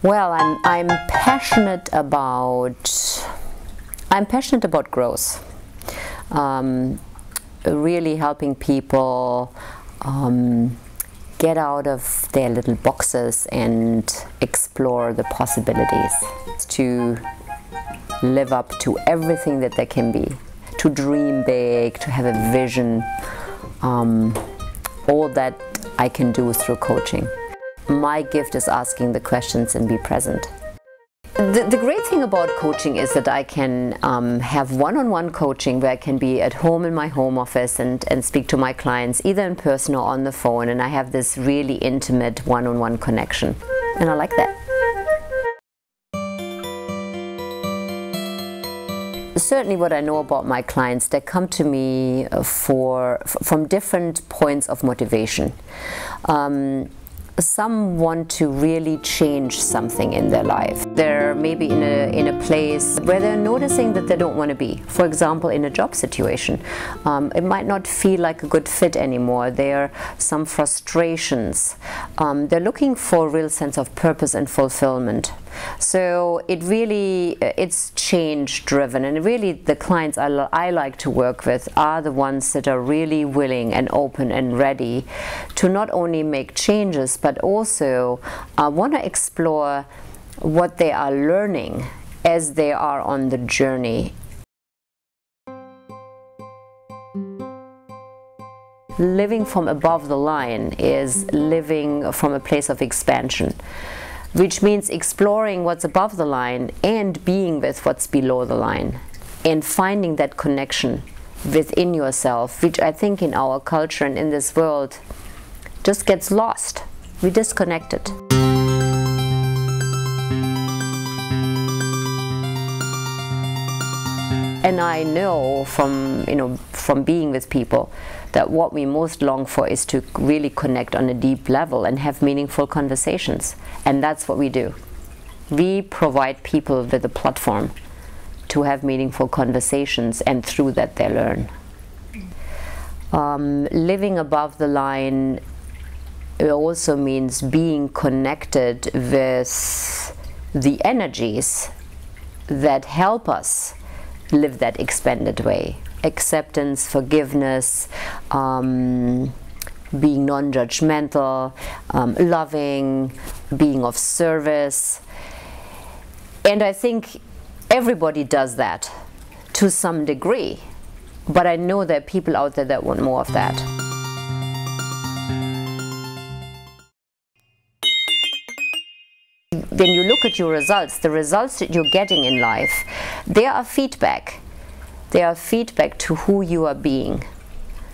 Well, I'm passionate about growth. Really helping people get out of their little boxes and explore the possibilities, to live up to everything that they can be, to dream big, to have a vision. All that I can do through coaching. My gift is asking the questions and be present. The great thing about coaching is that I can have one-on-one coaching where I can be at home in my home office and speak to my clients either in person or on the phone, and I have this really intimate one-on-one connection, and I like that. Certainly what I know about my clients, they come to me from different points of motivation. Some want to really change something in their life. They're maybe in a place where they're noticing that they don't want to be. For example, in a job situation. It might not feel like a good fit anymore. There are some frustrations. They're looking for a real sense of purpose and fulfillment. So it's change driven, and really the clients I like to work with are the ones that are really willing and open and ready to not only make changes but also want to explore what they are learning as they are on the journey. Living from above the line is living from a place of expansion, which means exploring what's above the line and being with what's below the line and finding that connection within yourself, which I think in our culture and in this world just gets lost. We disconnect it. And I know from being with people that what we most long for is to really connect on a deep level and have meaningful conversations. And that's what we do. We provide people with a platform to have meaningful conversations, and through that they learn. Living above the line also means being connected with the energies that help us live that expanded way. Acceptance, forgiveness, being non-judgmental, loving, being of service. And I think everybody does that to some degree, but I know there are people out there that want more of that. When you look at your results, the results that you're getting in life, they are feedback. They are feedback to who you are being.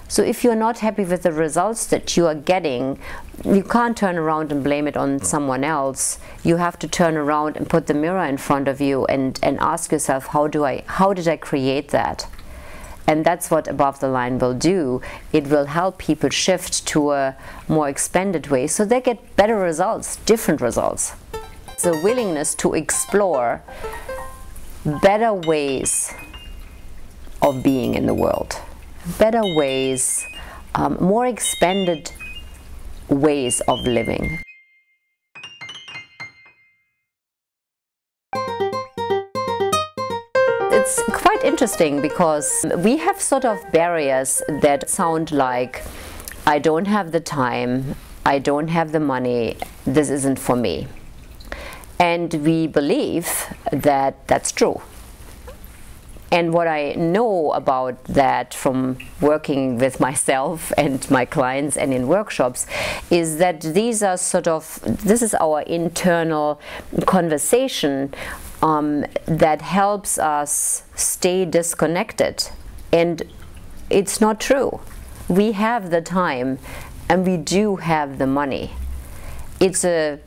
So if you're not happy with the results that you are getting, you can't turn around and blame it on someone else. You have to turn around and put the mirror in front of you and ask yourself, how did I create that? And that's what Above the Line will do. It will help people shift to a more expanded way so they get better results, different results. It's a willingness to explore better ways of being in the world, better ways, more expanded ways of living. It's quite interesting because we have sort of barriers that sound like, I don't have the time, I don't have the money, this isn't for me. And we believe that that's true. And what I know about that from working with myself and my clients and in workshops is that these are this is our internal conversation that helps us stay disconnected. And it's not true. We have the time and we do have the money. It's this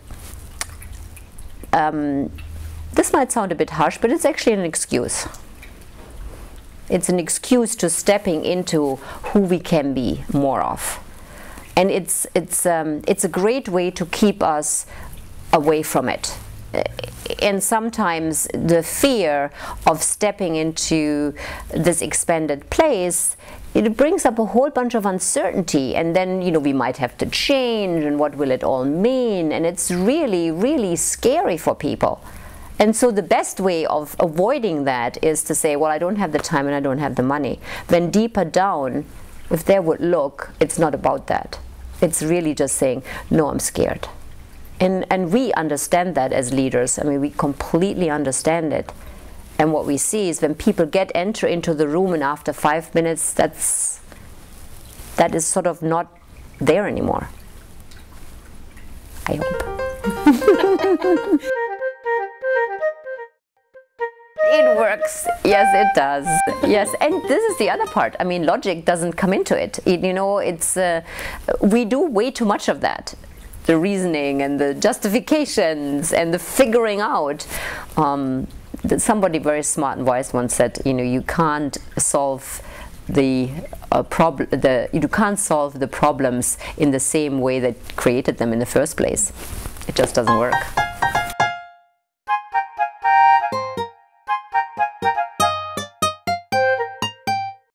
might sound a bit harsh, but it's actually an excuse. It's an excuse to stepping into who we can be more of. And it's a great way to keep us away from it. And sometimes the fear of stepping into this expanded place it brings up a whole bunch of uncertainty, and then, you know, we might have to change, and what will it all mean? And it's really, really scary for people. And so the best way of avoiding that is to say, well, I don't have the time and I don't have the money. Then deeper down, if they would look, it's not about that. It's really just saying, no, I'm scared. And we understand that as leaders. I mean, we completely understand it. And what we see is when people enter into the room, and after 5 minutes, that is sort of not there anymore. I hope. It works. Yes, it does. Yes, and this is the other part. I mean, logic doesn't come into it. You know, it's we do way too much of that. The reasoning and the justifications and the figuring out. Somebody very smart and wise once said, you know, you can't solve the you can't solve the problems in the same way that created them in the first place. It just doesn't work.